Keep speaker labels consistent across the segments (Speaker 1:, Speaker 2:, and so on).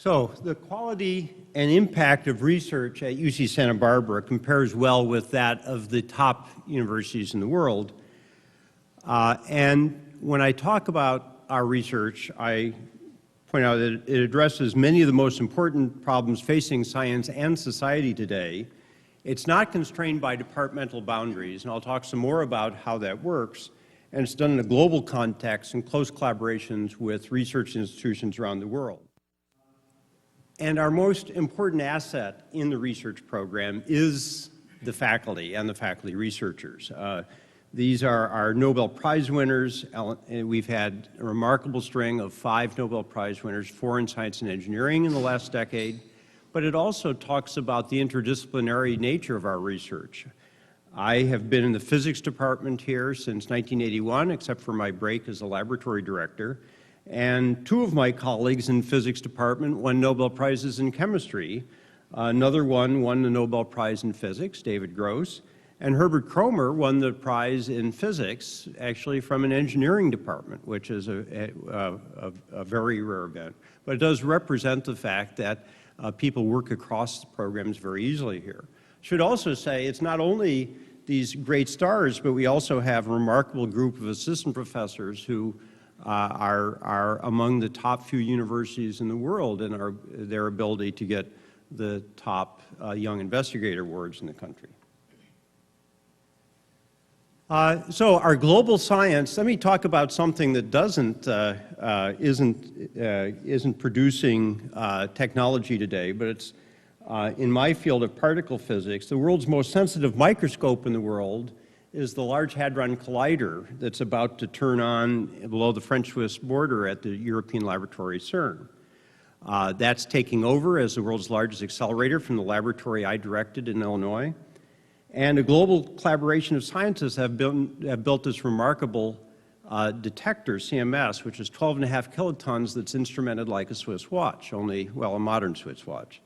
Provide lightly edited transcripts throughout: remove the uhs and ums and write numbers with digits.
Speaker 1: So the quality and impact of research at UC Santa Barbara compares well with that of the top universities in the world. And when I talk about our research, I point out that it addresses many of the most important problems facing science and society today. It's not constrained by departmental boundaries, and I'll talk some more about how that works. And it's done in a global context in close collaborations with research institutions around the world. And our most important asset in the research program is the faculty and the faculty researchers. These are our Nobel Prize winners. We've had a remarkable string of 5 Nobel Prize winners, 4 in science and engineering in the last decade. But it also talks about the interdisciplinary nature of our research. I have been in the physics department here since 1981, except for my break as a laboratory director. And 2 of my colleagues in the physics department won Nobel Prizes in chemistry. Another one won the Nobel Prize in physics, David Gross. And Herbert Kromer won the prize in physics, actually from an engineering department, which is a very rare event. But it does represent the fact that people work across the programs very easily here. Should also say it's not only these great stars, but we also have a remarkable group of assistant professors who are among the top few universities in the world in their ability to get the top Young Investigator Awards in the country. So our global science, let me talk about something that isn't producing technology today, but it's in my field of particle physics. The world's most sensitive microscope in the world is the Large Hadron Collider that's about to turn on below the French-Swiss border at the European laboratory CERN. That's taking over as the world's largest accelerator from the laboratory I directed in Illinois. And a global collaboration of scientists have built this remarkable detector, CMS, which is 12.5 kilotons that's instrumented like a Swiss watch, only, well, a modern Swiss watch.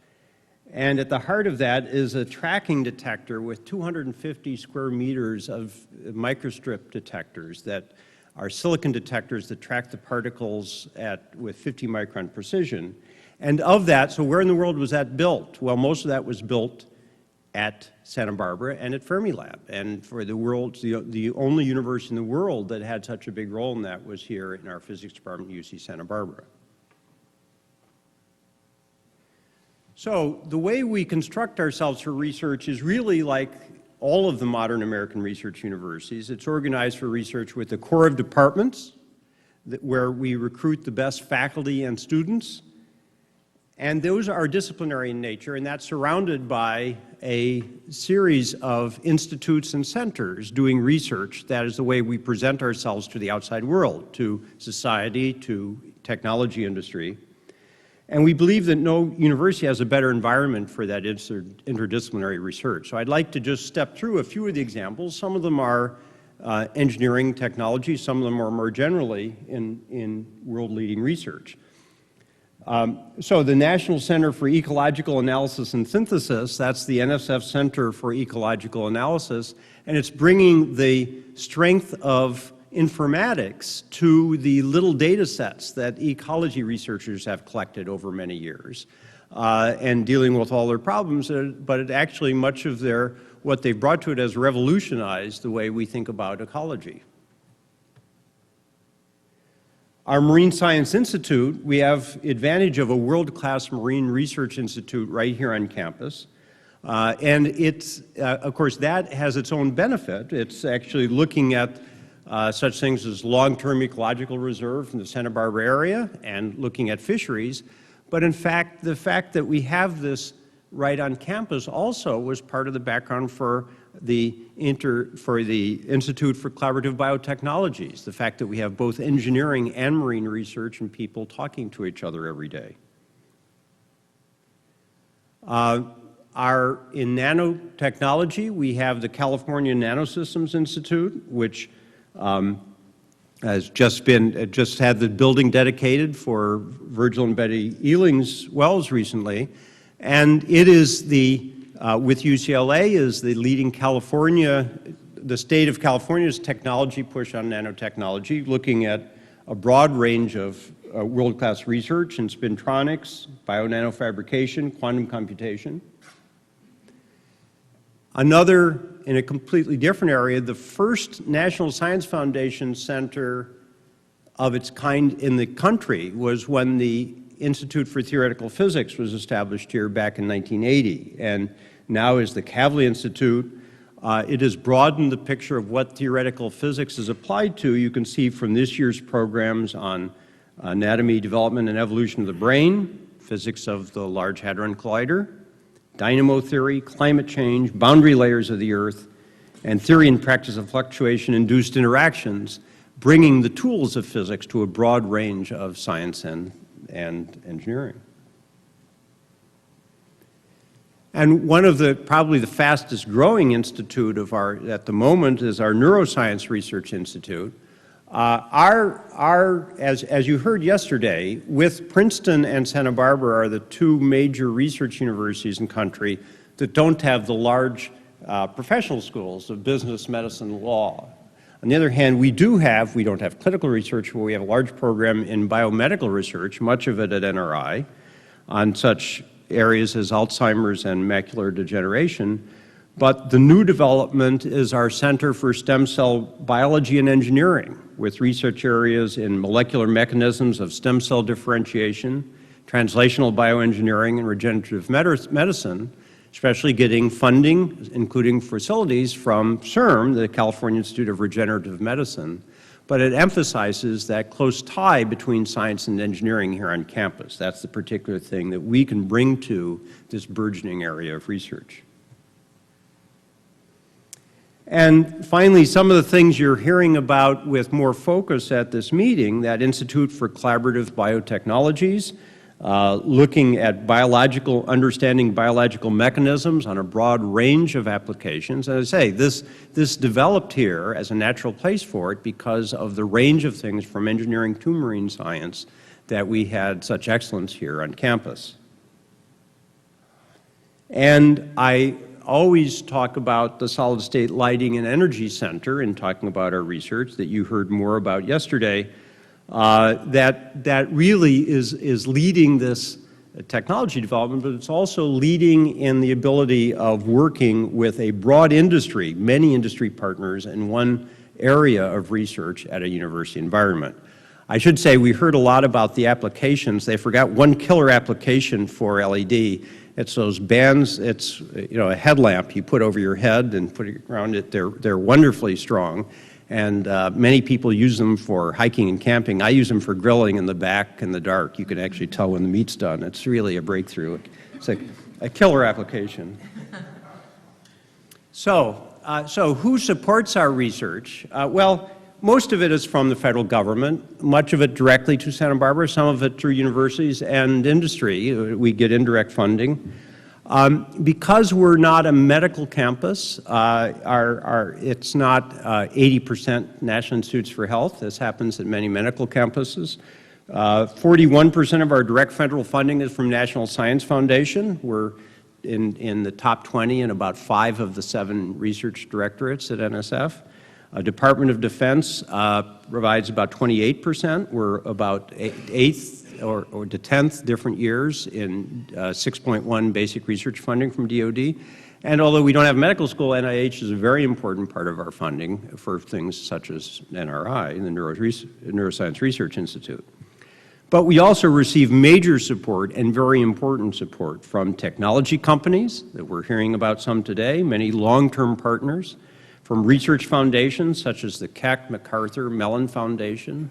Speaker 1: And at the heart of that is a tracking detector with 250 square meters of microstrip detectors that are silicon detectors that track the particles with 50 micron precision. And of that, so where in the world was that built? Well, most of that was built at Santa Barbara and at Fermilab. And for the world, the only university in the world that had such a big role in that was here in our physics department, UC Santa Barbara. So the way we construct ourselves for research is really like all of the modern American research universities. It's organized for research with a core of departments where we recruit the best faculty and students. And those are disciplinary in nature, and that's surrounded by a series of institutes and centers doing research. That is the way we present ourselves to the outside world, to society, to technology industry. And we believe that no university has a better environment for that interdisciplinary research. So I'd like to just step through a few of the examples. Some of them are engineering technology, some of them are more generally in world-leading research. So the National Center for Ecological Analysis and Synthesis, that's the NSF Center for Ecological Analysis, and it's bringing the strength of informatics to the little data sets that ecology researchers have collected over many years and dealing with all their problems, but it actually much of what they've brought to it has revolutionized the way we think about ecology. Our Marine Science Institute, we have advantage of a world-class marine research institute right here on campus. And it's, of course, that has its own benefit. It's actually looking at such things as long-term ecological reserve in the Santa Barbara area and looking at fisheries. But in fact, the fact that we have this right on campus also was part of the background for the Institute for Collaborative Biotechnologies, the fact that we have both engineering and marine research and people talking to each other every day. In nanotechnology, we have the California Nanosystems Institute, which has just had the building dedicated for Virgil and Betty Ealing's wells recently. And it is with UCLA is the leading the state of California's technology push on nanotechnology, looking at a broad range of world-class research in spintronics, bio-nanofabrication, quantum computation. Another, in a completely different area, the first National Science Foundation Center of its kind in the country was when the Institute for Theoretical Physics was established here back in 1980, and now is the Kavli Institute. It has broadened the picture of what theoretical physics is applied to. You can see from this year's programs on anatomy, development, and evolution of the brain, physics of the Large Hadron Collider, dynamo theory, climate change, boundary layers of the Earth, and theory and practice of fluctuation-induced interactions, bringing the tools of physics to a broad range of science and engineering. And one of the, probably the fastest growing institute of at the moment is our Neuroscience Research Institute. As you heard yesterday, with Princeton and Santa Barbara are the two major research universities in the country that don't have the large professional schools of business, medicine, law. On the other hand, we don't have clinical research, but we have a large program in biomedical research, much of it at NRI, on such areas as Alzheimer's and macular degeneration. But the new development is our Center for Stem Cell Biology and Engineering, with research areas in molecular mechanisms of stem cell differentiation, translational bioengineering, and regenerative medicine, especially getting funding, including facilities from CIRM, the California Institute of Regenerative Medicine. But it emphasizes that close tie between science and engineering here on campus. That's the particular thing that we can bring to this burgeoning area of research. And finally, some of the things you're hearing about with more focus at this meeting, that Institute for Collaborative Biotechnologies, looking at understanding biological mechanisms on a broad range of applications. And as I say, this developed here as a natural place for it because of the range of things from engineering to marine science that we had such excellence here on campus. And I always talk about the Solid State Lighting and Energy Center in talking about our research that you heard more about yesterday. That really is leading this technology development, but it's also leading in the ability of working with a broad industry, many industry partners in one area of research at a university environment. I should say we heard a lot about the applications. They forgot one killer application for LED. It's those bands. It's a headlamp you put over your head and put it around it. They're wonderfully strong. And many people use them for hiking and camping. I use them for grilling in the back in the dark. You can actually tell when the meat's done. It's really a breakthrough. It's a killer application. So who supports our research? Well, most of it is from the federal government, much of it directly to Santa Barbara, some of it through universities and industry. We get indirect funding. Because we're not a medical campus, it's not 80% National Institutes for Health, as happens at many medical campuses. 41% of our direct federal funding is from National Science Foundation. We're in the top 20 in about 5 of the 7 research directorates at NSF. Department of Defense provides about 28%. We're about 8th or to 10th different years in 6.1 basic research funding from DOD. And although we don't have medical school, NIH is a very important part of our funding for things such as NRI, the Neuroscience Research Institute. But we also receive major support and very important support from technology companies that we're hearing about some today, many long-term partners, from research foundations such as the Keck, MacArthur, Mellon Foundation,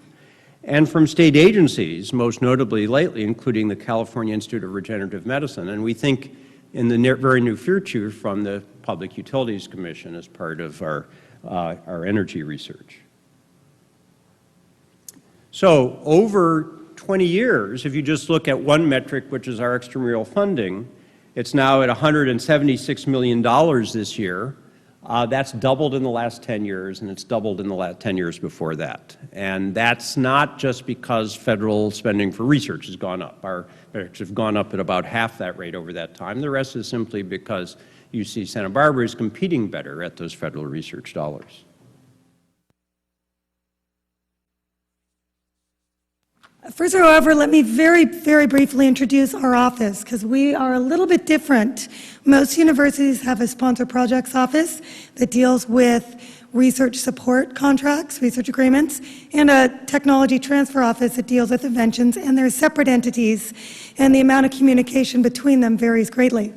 Speaker 1: and from state agencies, most notably lately, including the California Institute of Regenerative Medicine, and we think in the very near future from the Public Utilities Commission as part of our energy research. So over 20 years, if you just look at one metric, which is our extramural funding, it's now at $176 million this year. That's doubled in the last 10 years, and it's doubled in the last 10 years before that. And that's not just because federal spending for research has gone up. Our metrics have gone up at about half that rate over that time. The rest is simply because UC Santa Barbara is competing better at those federal research dollars.
Speaker 2: First, however, let me very, very briefly introduce our office, because we are a little bit different. Most universities have a sponsor projects office that deals with research support contracts, research agreements, and a technology transfer office that deals with inventions, and they're separate entities, and the amount of communication between them varies greatly.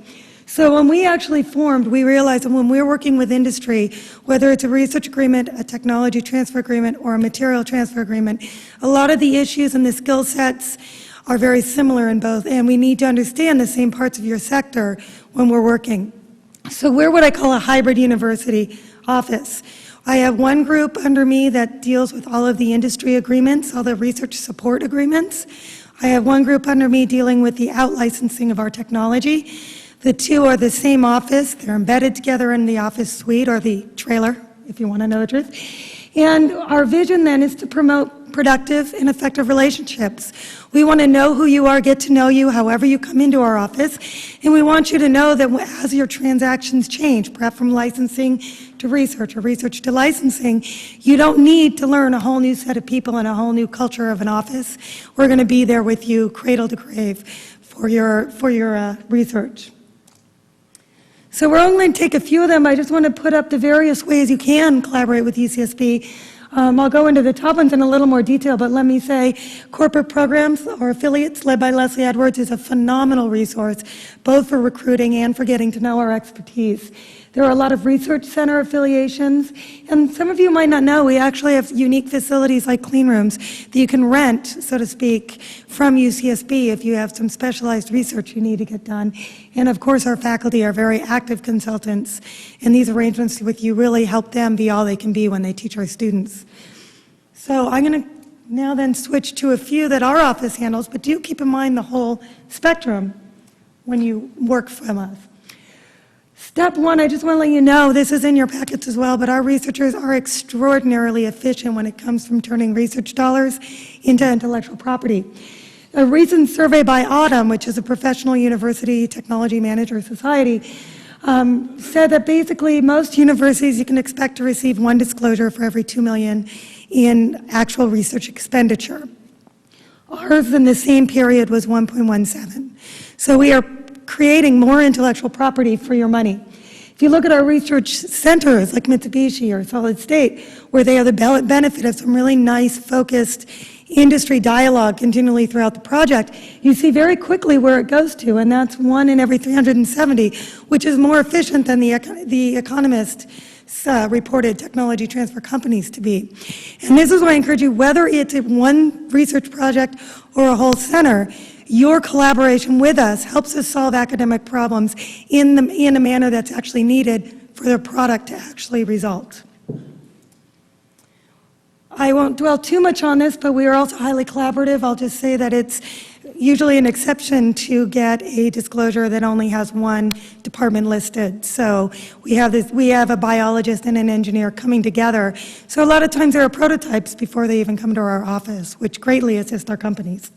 Speaker 2: So when we actually formed, we realized that when we're working with industry, whether it's a research agreement, a technology transfer agreement, or a material transfer agreement, a lot of the issues and the skill sets are very similar in both, and we need to understand the same parts of your sector when we're working. So we're what I call a hybrid university office. I have one group under me that deals with all of the industry agreements, all the research support agreements. I have one group under me dealing with the out-licensing of our technology. The two are the same office. They're embedded together in the office suite, or the trailer, if you want to know the truth. And our vision then is to promote productive and effective relationships. We want to know who you are, get to know you however you come into our office, and we want you to know that as your transactions change, perhaps from licensing to research or research to licensing, you don't need to learn a whole new set of people and a whole new culture of an office. We're going to be there with you cradle to grave for your research. So we're only going to take a few of them. I just want to put up the various ways you can collaborate with UCSB. I'll go into the top ones in a little more detail, but let me say corporate programs or affiliates led by Leslie Edwards is a phenomenal resource, both for recruiting and for getting to know our expertise. There are a lot of research center affiliations, and some of you might not know, we actually have unique facilities like clean rooms that you can rent, so to speak, from UCSB if you have some specialized research you need to get done. And of course, our faculty are very active consultants, and these arrangements with you really help them be all they can be when they teach our students. So I'm going to now then switch to a few that our office handles, but do keep in mind the whole spectrum when you work from us. Step one, I just want to let you know, this is in your packets as well, but our researchers are extraordinarily efficient when it comes from turning research dollars into intellectual property. A recent survey by Autumn, which is a professional university technology manager society, said that basically most universities you can expect to receive one disclosure for every $2 million in actual research expenditure. Ours in the same period was 1.17. So we are creating more intellectual property for your money. If you look at our research centers like Mitsubishi or Solid State, where they have the benefit of some really nice focused industry dialogue continually throughout the project, you see very quickly where it goes to, and that's 1 in every 370, which is more efficient than the Economist reported technology transfer companies to be. And this is why I encourage you, whether it's one research project or a whole center, your collaboration with us helps us solve academic problems in a manner that's actually needed for the product to actually result. I won't dwell too much on this, but we are also highly collaborative. I'll just say that it's usually an exception to get a disclosure that only has one department listed. So we have a biologist and an engineer coming together. So a lot of times there are prototypes before they even come to our office, which greatly assist our companies.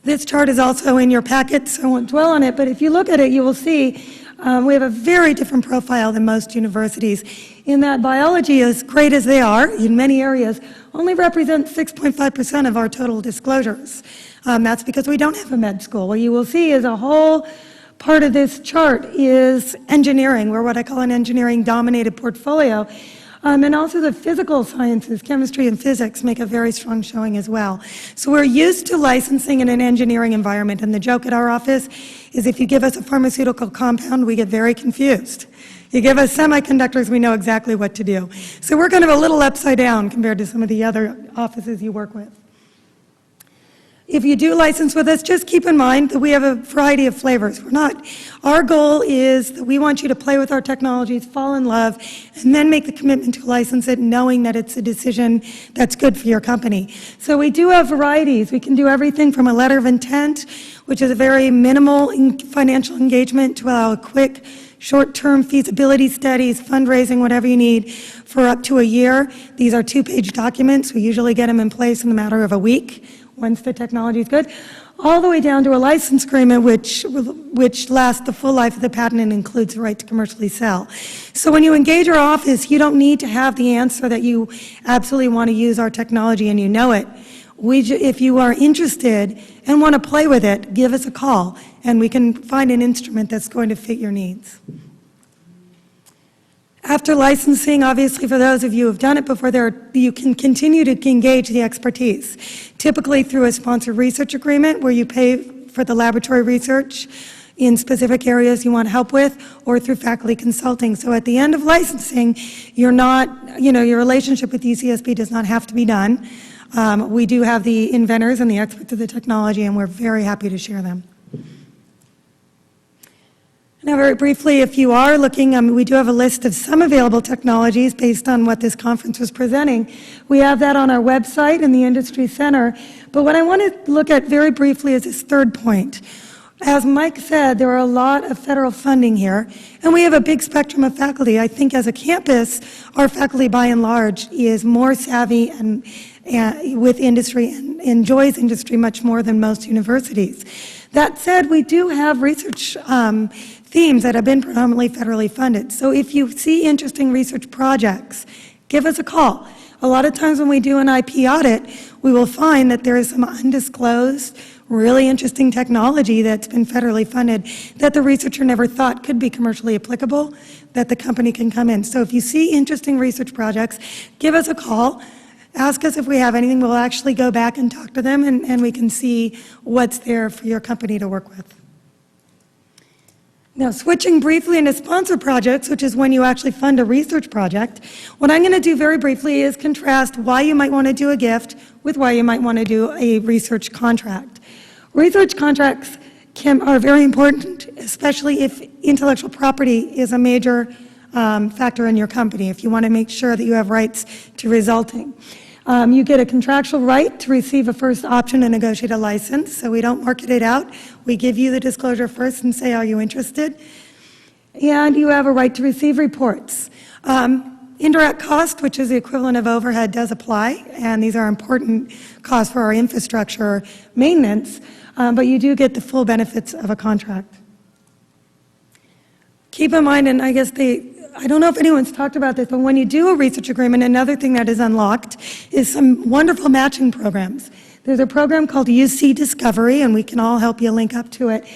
Speaker 2: This chart is also in your packet, so I won't dwell on it, but if you look at it, you will see we have a very different profile than most universities, in that biology, as great as they are in many areas, only represents 6.5% of our total disclosures. That's because we don't have a med school. What you will see is a whole part of this chart is engineering. We're what I call an engineering-dominated portfolio. And also the physical sciences, chemistry and physics, make a very strong showing as well. So we're used to licensing in an engineering environment, and the joke at our office is if you give us a pharmaceutical compound, we get very confused. You give us semiconductors, we know exactly what to do. So we're kind of a little upside down compared to some of the other offices you work with. If you do license with us, just keep in mind that we have a variety of flavors. Our goal is that we want you to play with our technologies, fall in love, and then make the commitment to license it, knowing that it's a decision that's good for your company. So we do have varieties. We can do everything from a letter of intent, which is a very minimal financial engagement to allow a quick, short-term feasibility studies, fundraising, whatever you need, for up to a year. These are 2-page documents. We usually get them in place in a matter of a week, once the technology is good, all the way down to a license agreement which lasts the full life of the patent and includes the right to commercially sell. So when you engage our office, you don't need to have the answer that you absolutely want to use our technology and you know it. If you are interested and want to play with it, give us a call, and we can find an instrument that's going to fit your needs. After licensing, obviously, for those of you who have done it before, you can continue to engage the expertise, typically through a sponsored research agreement where you pay for the laboratory research in specific areas you want help with, or through faculty consulting. So at the end of licensing, your relationship with UCSB does not have to be done. We do have the inventors and the experts of the technology, and we're very happy to share them. Now, very briefly, if you are looking, we do have a list of some available technologies based on what this conference was presenting. We have that on our website in the Industry Center. But what I want to look at very briefly is this third point. As Mike said, there are a lot of federal funding here, and we have a big spectrum of faculty. I think as a campus, our faculty, by and large, is more savvy and with industry and enjoys industry much more than most universities. That said, we do have research themes that have been predominantly federally funded. So if you see interesting research projects, give us a call. A lot of times when we do an IP audit, we will find that there is some undisclosed, really interesting technology that's been federally funded that the researcher never thought could be commercially applicable, that the company can come in. So if you see interesting research projects, give us a call. Ask us if we have anything. We'll actually go back and talk to them, and we can see what's there for your company to work with. Now, switching briefly into sponsor projects, which is when you actually fund a research project, what I'm going to do very briefly is contrast why you might want to do a gift with why you might want to do a research contract. Research contracts are very important, especially if intellectual property is a major factor in your company, if you want to make sure that you have rights to resulting. You get a contractual right to receive a first option to negotiate a license, so we don't market it out. We give you the disclosure first and say, are you interested? And you have a right to receive reports. Indirect cost, which is the equivalent of overhead, does apply, and these are important costs for our infrastructure maintenance, but you do get the full benefits of a contract. Keep in mind, and I guess I don't know if anyone's talked about this, but when you do a research agreement, another thing that is unlocked is some wonderful matching programs. There's a program called UC Discovery, and we can all help you link up to it,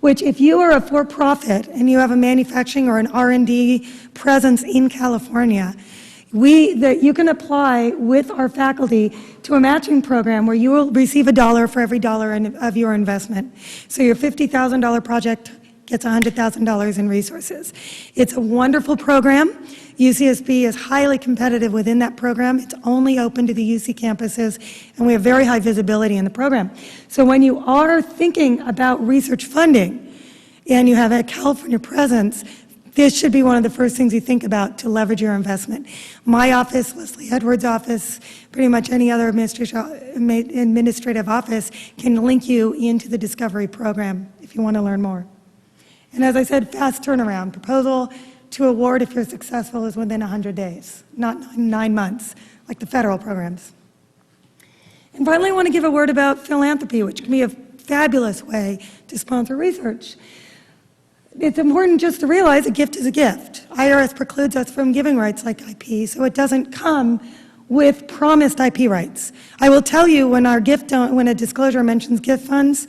Speaker 2: which if you are a for-profit and you have a manufacturing or an R&D presence in California, you can apply with our faculty to a matching program where you will receive $1 for every dollar of your investment. So your $50,000 project gets $100,000 in resources. It's a wonderful program. UCSB is highly competitive within that program. It's only open to the UC campuses, and we have very high visibility in the program. So when you are thinking about research funding and you have a California presence, this should be one of the first things you think about to leverage your investment. My office, Leslie Edwards' office, pretty much any other administrative office can link you into the Discovery program if you want to learn more. And as I said, fast turnaround. Proposal to award, if you're successful, is within 100 days, not 9 months, like the federal programs. And finally, I want to give a word about philanthropy, which can be a fabulous way to sponsor research. It's important just to realize a gift is a gift. IRS precludes us from giving rights like IP, so it doesn't come with promised IP rights. I will tell you, when a disclosure mentions gift funds,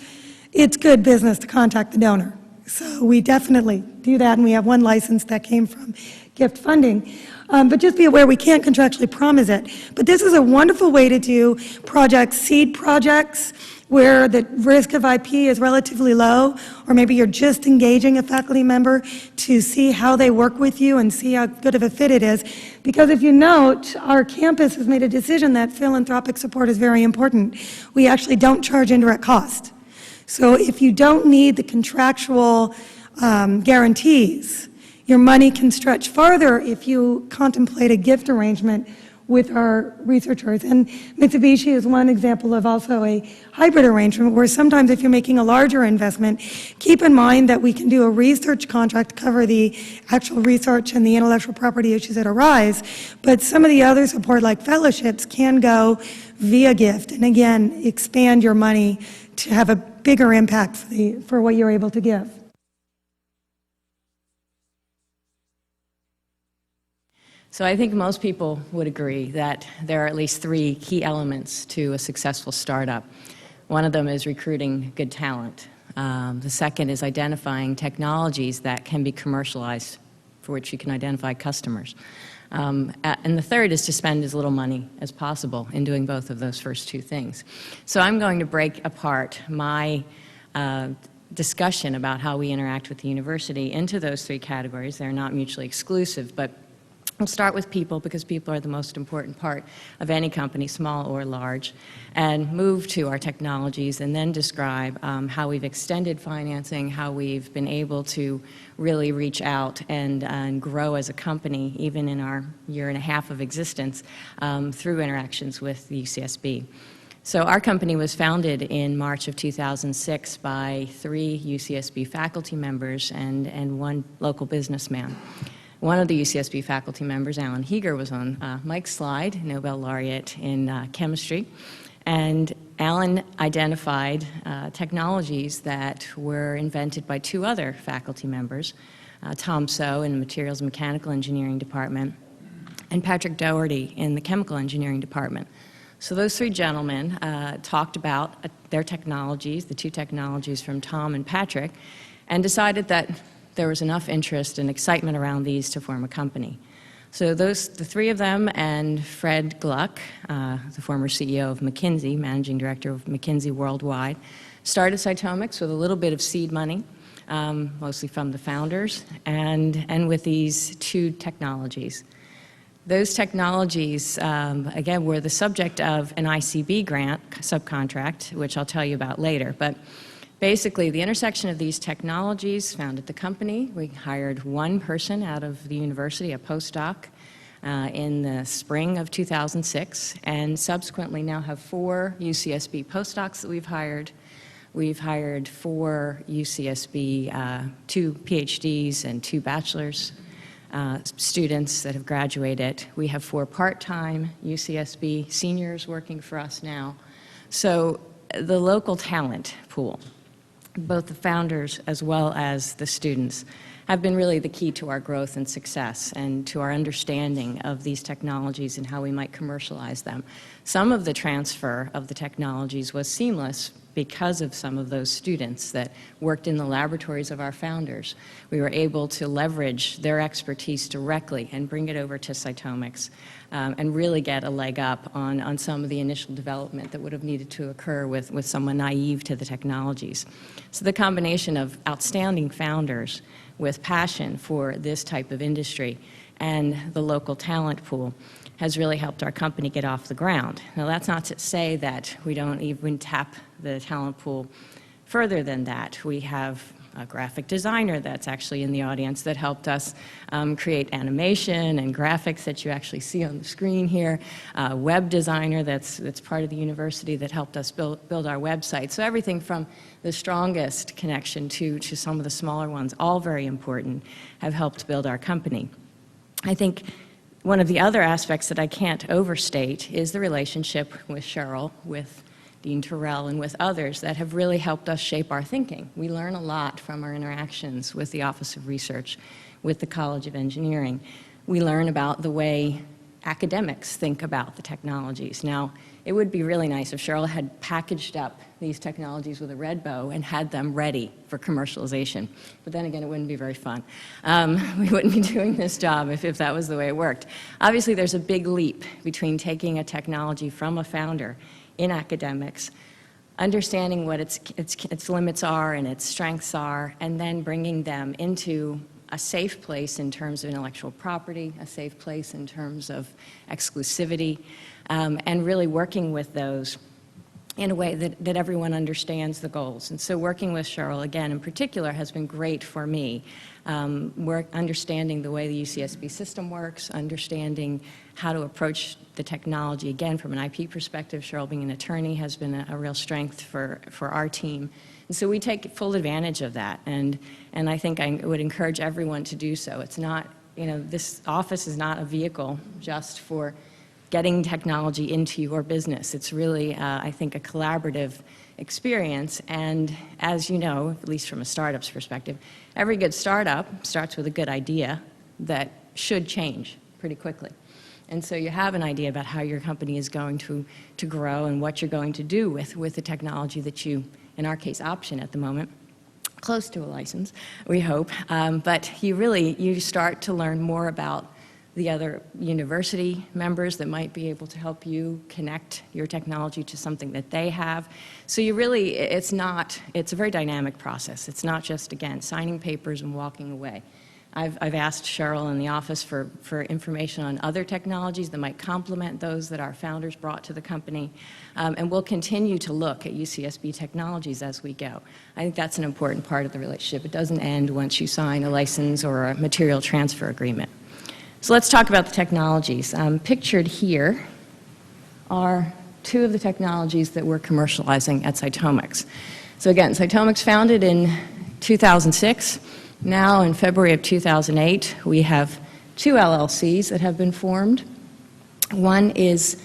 Speaker 2: it's good business to contact the donor. So we definitely do that, and we have one license that came from gift funding. But just be aware, we can't contractually promise it. But this is a wonderful way to do projects, seed projects, where the risk of IP is relatively low, or maybe you're just engaging a faculty member to see how they work with you and see how good of a fit it is. Because if you note, our campus has made a decision that philanthropic support is very important. We actually don't charge indirect cost. So if you don't need the contractual guarantees, your money can stretch farther if you contemplate a gift arrangement with our researchers. And Mitsubishi is one example of also a hybrid arrangement where sometimes if you're making a larger investment, keep in mind that we can do a research contract to cover the actual research and the intellectual property issues that arise, but some of the other support like fellowships can go via gift, and again, expand your money to have a bigger impact for what you're able to give.
Speaker 3: So I think most people would agree that there are at least three key elements to a successful startup. One of them is recruiting good talent. The second is identifying technologies that can be commercialized, for which you can identify customers. And the third is to spend as little money as possible in doing both of those first two things. So I'm going to break apart my discussion about how we interact with the university into those three categories. They're not mutually exclusive, but we'll start with people because people are the most important part of any company, small or large, and move to our technologies and then describe how we've extended financing, how we've been able to really reach out and grow as a company, even in our year and a half of existence, through interactions with the UCSB. So our company was founded in March of 2006 by 3 UCSB faculty members and 1 local businessman. One of the UCSB faculty members, Alan Heeger, was on Mike's slide, Nobel laureate in chemistry. And Alan identified technologies that were invented by 2 other faculty members, Tom So in the Materials and Mechanical Engineering Department, and Patrick Doherty in the Chemical Engineering Department. So those 3 gentlemen talked about their technologies, the 2 technologies from Tom and Patrick, and decided that there was enough interest and excitement around these to form a company. So the 3 of them and Fred Gluck, the former CEO of McKinsey, managing director of McKinsey Worldwide, started Cytomics with a little bit of seed money, mostly from the founders, and with these 2 technologies. Those technologies, again, were the subject of an ICB grant subcontract, which I'll tell you about later. But basically, the intersection of these technologies founded the company. We hired 1 person out of the university, a postdoc, in the spring of 2006, and subsequently now have 4 UCSB postdocs that we've hired. We've hired 4 UCSB, 2 PhDs and 2 bachelor's students that have graduated. We have 4 part-time UCSB seniors working for us now. So the local talent pool, both the founders as well as the students, have been really the key to our growth and success and to our understanding of these technologies and how we might commercialize them. Some of the transfer of the technologies was seamless because of some of those students that worked in the laboratories of our founders. We were able to leverage their expertise directly and bring it over to Cytomics and really get a leg up on some of the initial development that would have needed to occur with someone naive to the technologies. So the combination of outstanding founders with passion for this type of industry and the local talent pool has really helped our company get off the ground. Now, that's not to say that we don't even tap the talent pool further than that. We have a graphic designer that's actually in the audience that helped us create animation and graphics that you actually see on the screen here, a web designer that's part of the university that helped us build our website. So everything from the strongest connection to some of the smaller ones, all very important, have helped build our company. I think one of the other aspects that I can't overstate is the relationship with Cheryl, with Dean Terrell, and with others that have really helped us shape our thinking. We learn a lot from our interactions with the Office of Research, with the College of Engineering. We learn about the way academics think about the technologies. Now, it would be really nice if Cheryl had packaged up these technologies with a red bow and had them ready for commercialization. But then again, it wouldn't be very fun. We wouldn't be doing this job if that was the way it worked. Obviously, there's a big leap between taking a technology from a founder in academics, understanding what its limits are and its strengths are, and then bringing them into a safe place in terms of intellectual property, a safe place in terms of exclusivity, and really working with those in a way that everyone understands the goals. And so working with Cheryl, again, in particular, has been great for me. Understanding the way the UCSB system works, understanding how to approach the technology. Again, from an IP perspective, Cheryl being an attorney has been a real strength for our team. And so we take full advantage of that, and I think I would encourage everyone to do so. It's not, this office is not a vehicle just for getting technology into your business. It's really, I think, a collaborative experience, and as you know, at least from a startup's perspective, every good startup starts with a good idea that should change pretty quickly. And so you have an idea about how your company is going to grow and what you're going to do with the technology that you, in our case, option at the moment. Close to a license, we hope. But you start to learn more about the other university members that might be able to help you connect your technology to something that they have. So it's a very dynamic process. It's not just, again, signing papers and walking away. I've asked Cheryl in the office for information on other technologies that might complement those that our founders brought to the company, and we'll continue to look at UCSB technologies as we go. I think that's an important part of the relationship. It doesn't end once you sign a license or a material transfer agreement. So let's talk about the technologies. Pictured here are two of the technologies that we're commercializing at Cytomics. So again, Cytomics founded in 2006. Now, in February of 2008, we have two LLCs that have been formed. One is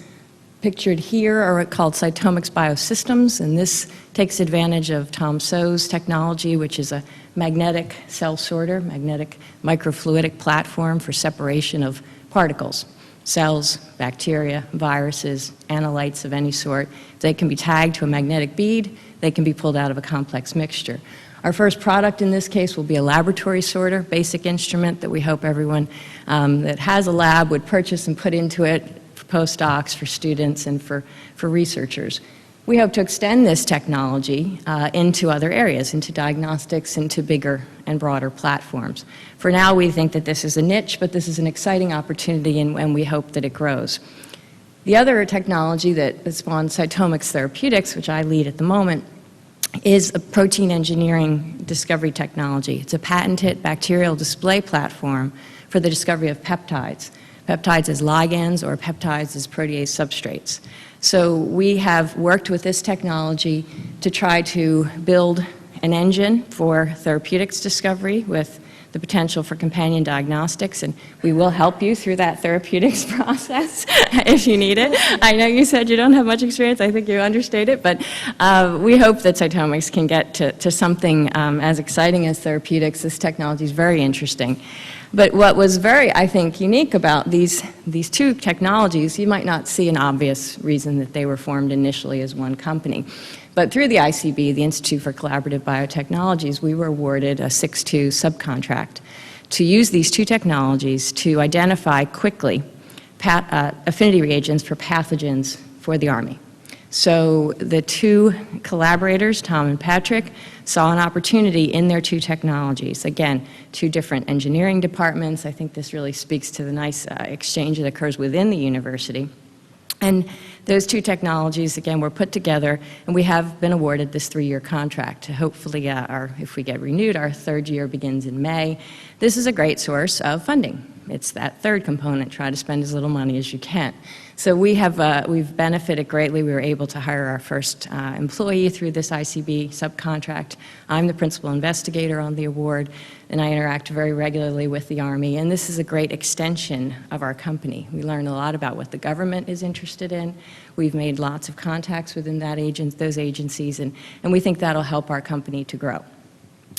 Speaker 3: pictured here, or called Cytomics Biosystems, and this takes advantage of Tom So's technology, which is a magnetic cell sorter, magnetic microfluidic platform for separation of particles, cells, bacteria, viruses, analytes of any sort. They can be tagged to a magnetic bead. They can be pulled out of a complex mixture. Our first product in this case will be a laboratory sorter, basic instrument that we hope everyone that has a lab would purchase and put into it for postdocs, for students, and for researchers. We hope to extend this technology into other areas, into diagnostics, into bigger and broader platforms. For now, we think that this is a niche, but this is an exciting opportunity, and we hope that it grows. The other technology that spawned Cytomics Therapeutics, which I lead at the moment, is a protein engineering discovery technology. It's a patented bacterial display platform for the discovery of peptides. Peptides as ligands or peptides as protease substrates. So we have worked with this technology to try to build an engine for therapeutics discovery with the potential for companion diagnostics, and we will help you through that therapeutics process if you need it. I know you said you don't have much experience. I think you understate it, but we hope that Cytomics can get to something as exciting as therapeutics. This technology is very interesting. But what was very, I think, unique about these two technologies, you might not see an obvious reason that they were formed initially as one company. But through the ICB, the Institute for Collaborative Biotechnologies, we were awarded a 6-2 subcontract to use these two technologies to identify quickly affinity reagents for pathogens for the Army. So the two collaborators, Tom and Patrick, saw an opportunity in their two technologies. Again, two different engineering departments. I think this really speaks to the nice exchange that occurs within the university. And those two technologies, again, were put together, and we have been awarded this 3-year contract. Hopefully, if we get renewed, our third year begins in May. This is a great source of funding. It's that third component, try to spend as little money as you can. So we've benefited greatly. We were able to hire our first employee through this ICB subcontract. I'm the principal investigator on the award, and I interact very regularly with the Army, and this is a great extension of our company. We learn a lot about what the government is interested in. We've made lots of contacts within those agencies, and we think that'll help our company to grow.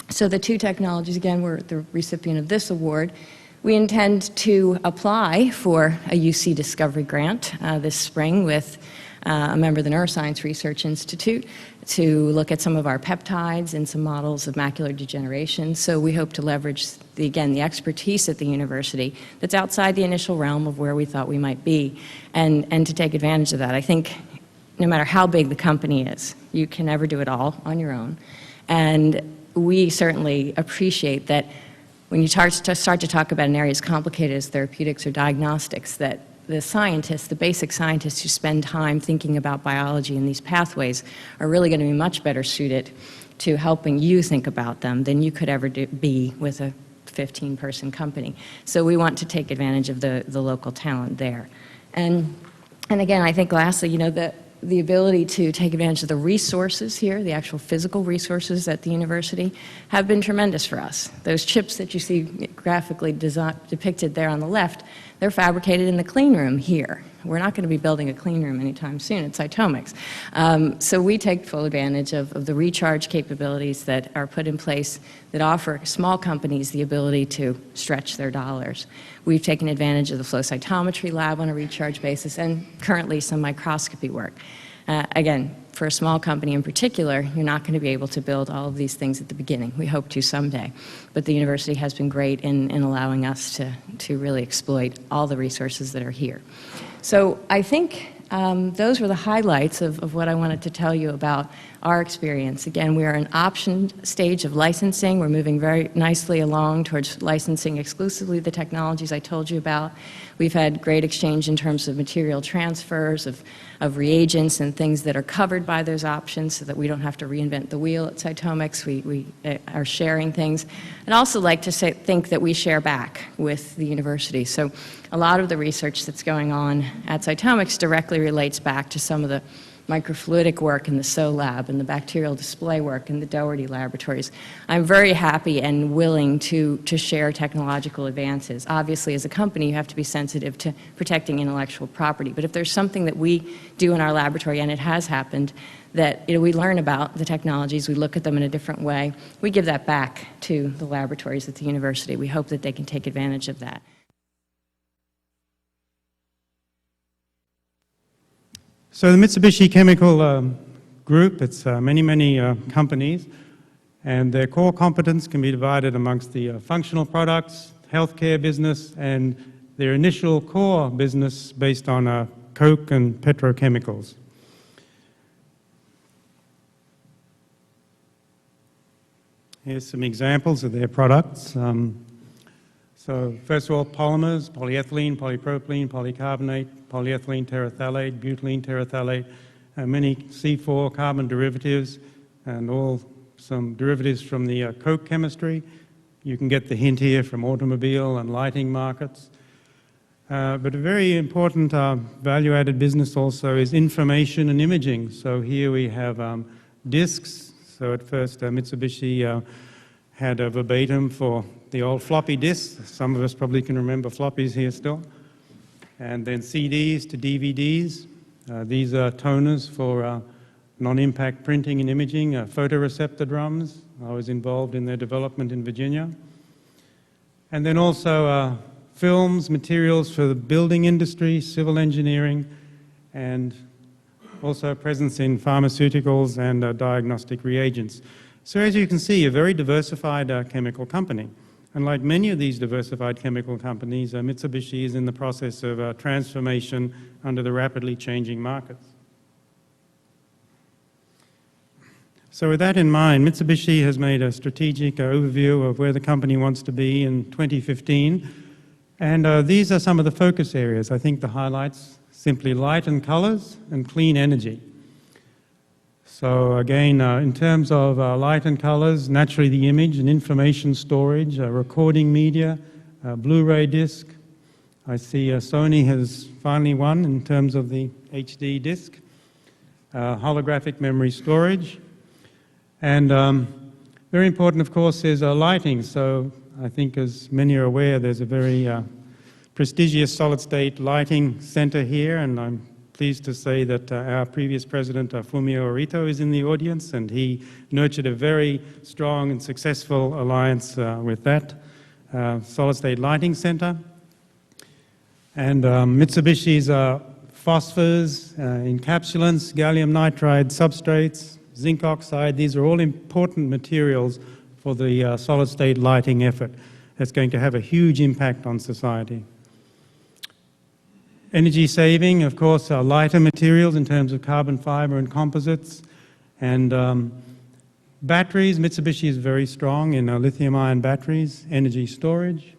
Speaker 3: So the two technologies, again, we're the recipient of this award. We intend to apply for a UC Discovery Grant this spring with a member of the Neuroscience Research Institute to look at some of our peptides and some models of macular degeneration. So we hope to leverage, the expertise at the university that's outside the initial realm of where we thought we might be, and to take advantage of that. I think no matter how big the company is, you can never do it all on your own. And we certainly appreciate that when you start to talk about an area as complicated as therapeutics or diagnostics, that the scientists, the basic scientists who spend time thinking about biology and these pathways are really going to be much better suited to helping you think about them than you could ever be with a 15-person company. So we want to take advantage of the local talent there. And again, I think lastly, the ability to take advantage of the resources here, the actual physical resources at the university, have been tremendous for us. Those chips that you see graphically depicted there on the left, they're fabricated in the clean room here. We're not going to be building a clean room anytime soon at Cytomics. So we take full advantage of the recharge capabilities that are put in place that offer small companies the ability to stretch their dollars. We've taken advantage of the flow cytometry lab on a recharge basis and currently some microscopy work. Again, for a small company in particular, you're not going to be able to build all of these things at the beginning. We hope to someday. But the university has been great in allowing us to really exploit all the resources that are here. So I think those were the highlights of what I wanted to tell you about our experience. Again, we are in option stage of licensing. We're moving very nicely along towards licensing exclusively the technologies I told you about. We've had great exchange in terms of material transfers, of reagents and things that are covered by those options so that we don't have to reinvent the wheel at Cytomics. We are sharing things. I'd also like to think that we share back with the university. So a lot of the research that's going on at Cytomics directly relates back to some of the microfluidic work in the SO lab and the bacterial display work in the Doherty laboratories. I'm very happy and willing to share technological advances. Obviously, as a company, you have to be sensitive to protecting intellectual property. But if there's something that we do in our laboratory, and it has happened, that we learn about the technologies, we look at them in a different way, we give that back to the laboratories at the university. We hope that they can take advantage of that.
Speaker 4: So the Mitsubishi Chemical Group, it's many companies, and their core competence can be divided amongst the functional products, healthcare business, and their initial core business based on coke and petrochemicals. Here's some examples of their products. So first of all, polymers, polyethylene, polypropylene, polycarbonate, polyethylene terephthalate, butylene terephthalate, many C4 carbon derivatives, and some derivatives from the coke chemistry. You can get the hint here from automobile and lighting markets. But a very important value-added business also is information and imaging. So here we have discs. So at first Mitsubishi had a verbatim for the old floppy disks. Some of us probably can remember floppies here still. And then CDs to DVDs. These are toners for non-impact printing and imaging, photoreceptor drums. I was involved in their development in Virginia. And then also films, materials for the building industry, civil engineering, and also a presence in pharmaceuticals and diagnostic reagents. So as you can see, a very diversified chemical company. And like many of these diversified chemical companies, Mitsubishi is in the process of transformation under the rapidly changing markets. So with that in mind, Mitsubishi has made a strategic overview of where the company wants to be in 2015. And these are some of the focus areas. I think the highlights, simply light and colors and clean energy. So again, in terms of light and colors, naturally the image and information storage, recording media, Blu-ray disc. I see Sony has finally won in terms of the HD disc, holographic memory storage. And very important, of course, is lighting. So I think as many are aware, there's a very prestigious solid-state lighting center here, and I'm pleased to say that our previous president, Fumio Orito, is in the audience, and he nurtured a very strong and successful alliance with that solid-state lighting center. And Mitsubishi's phosphors, encapsulants, gallium nitride substrates, zinc oxide, these are all important materials for the solid-state lighting effort. That's going to have a huge impact on society. Energy saving, of course, lighter materials in terms of carbon fiber and composites. And batteries, Mitsubishi is very strong in lithium-ion batteries, energy storage,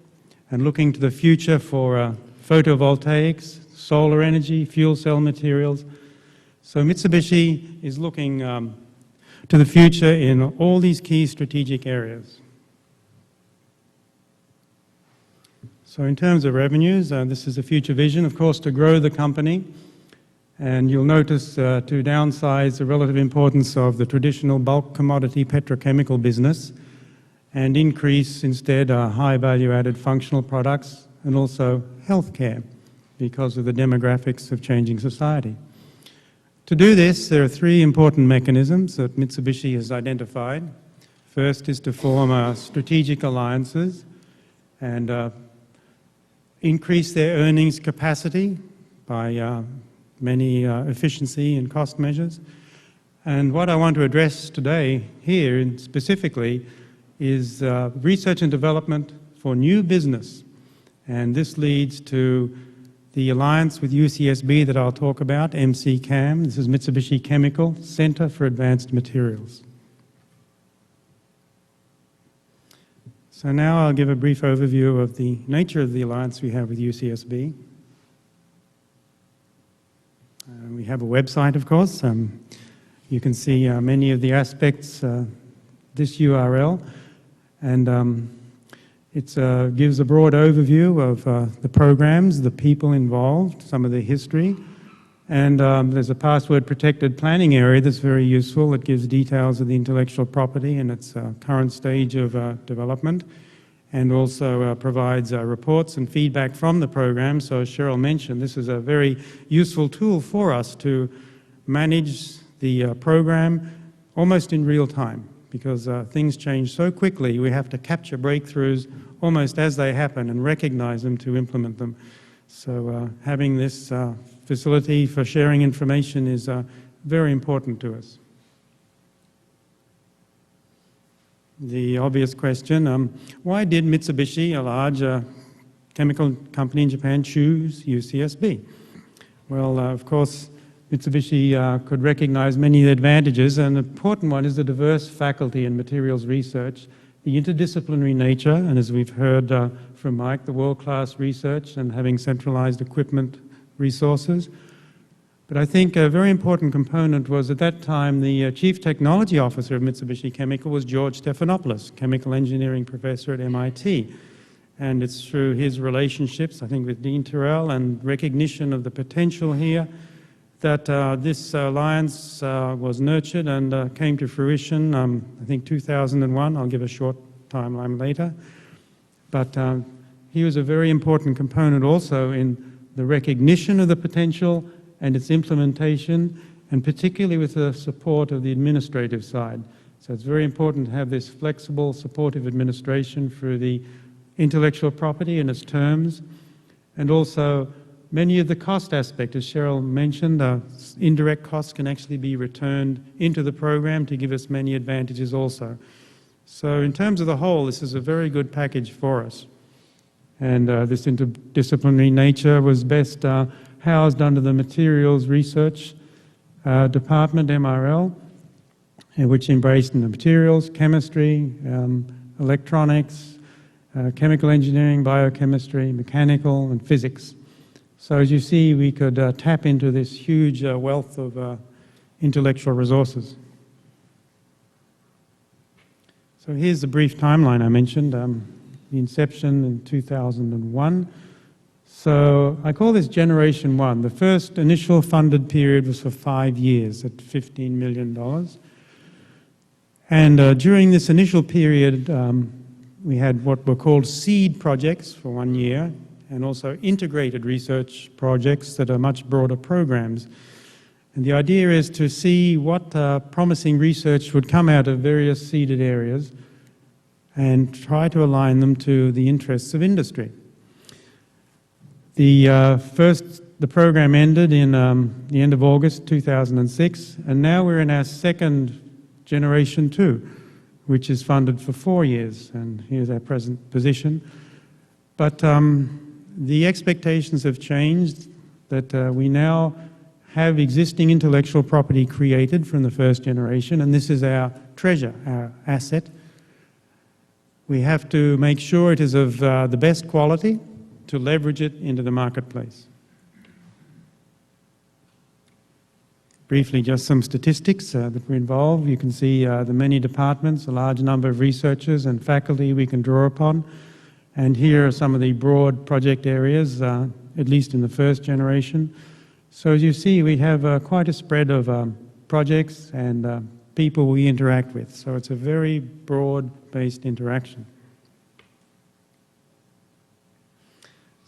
Speaker 4: and looking to the future for photovoltaics, solar energy, fuel cell materials. So Mitsubishi is looking to the future in all these key strategic areas. So in terms of revenues, this is a future vision, of course, to grow the company. And you'll notice to downsize the relative importance of the traditional bulk commodity petrochemical business and increase instead high value-added functional products, and also healthcare because of the demographics of changing society. To do this, there are three important mechanisms that Mitsubishi has identified. First is to form strategic alliances and increase their earnings capacity by many efficiency and cost measures. And what I want to address today here specifically is research and development for new business. And this leads to the alliance with UCSB that I'll talk about, MCCAM. This is Mitsubishi Chemical Center for Advanced Materials. So now I'll give a brief overview of the nature of the alliance we have with UCSB. We have a website, of course. You can see many of the aspects, this URL, and it gives a broad overview of the programs, the people involved, some of the history, and there's a password-protected planning area that's very useful. It gives details of the intellectual property and its current stage of development, and also provides reports and feedback from the program. So as Cheryl mentioned, this is a very useful tool for us to manage the program almost in real time, because things change so quickly. We have to capture breakthroughs almost as they happen and recognize them to implement them. So having this facility for sharing information is very important to us. The obvious question, why did Mitsubishi, a large chemical company in Japan, choose UCSB? Well, of course, Mitsubishi could recognize many of the advantages, and an important one is the diverse faculty in materials research, the interdisciplinary nature, and as we've heard from Mike, the world-class research and having centralized equipment resources. But I think a very important component was at that time the Chief Technology Officer of Mitsubishi Chemical was George Stephanopoulos, chemical engineering professor at MIT. And it's through his relationships, I think with Dean Terrell, and recognition of the potential here that this alliance was nurtured and came to fruition, I think 2001. I'll give a short timeline later. But he was a very important component also in the recognition of the potential and its implementation, and particularly with the support of the administrative side. So it's very important to have this flexible, supportive administration for the intellectual property and its terms, and also many of the cost aspects, as Cheryl mentioned, indirect costs can actually be returned into the program to give us many advantages also. So in terms of the whole, this is a very good package for us. And this interdisciplinary nature was best housed under the Materials Research Department, MRL, which embraced the materials, chemistry, electronics, chemical engineering, biochemistry, mechanical, and physics. So as you see, we could tap into this huge wealth of intellectual resources. So here's the brief timeline I mentioned, the inception in 2001. So I call this Generation 1. The first initial funded period was for 5 years at $15 million. And during this initial period, we had what were called seed projects for 1 year, and also integrated research projects that are much broader programs. And the idea is to see what promising research would come out of various seeded areas and try to align them to the interests of industry. The program ended in the end of August 2006, and now we're in our second Generation 2, which is funded for 4 years, and here's our present position. But the expectations have changed, that we now have existing intellectual property created from the first generation, and this is our treasure, our asset. We have to make sure it is of the best quality to leverage it into the marketplace. Briefly, just some statistics that were involved. You can see the many departments, a large number of researchers and faculty we can draw upon. And here are some of the broad project areas, at least in the first generation. So as you see, we have quite a spread of projects and people we interact with. So it's a very broad-based interaction.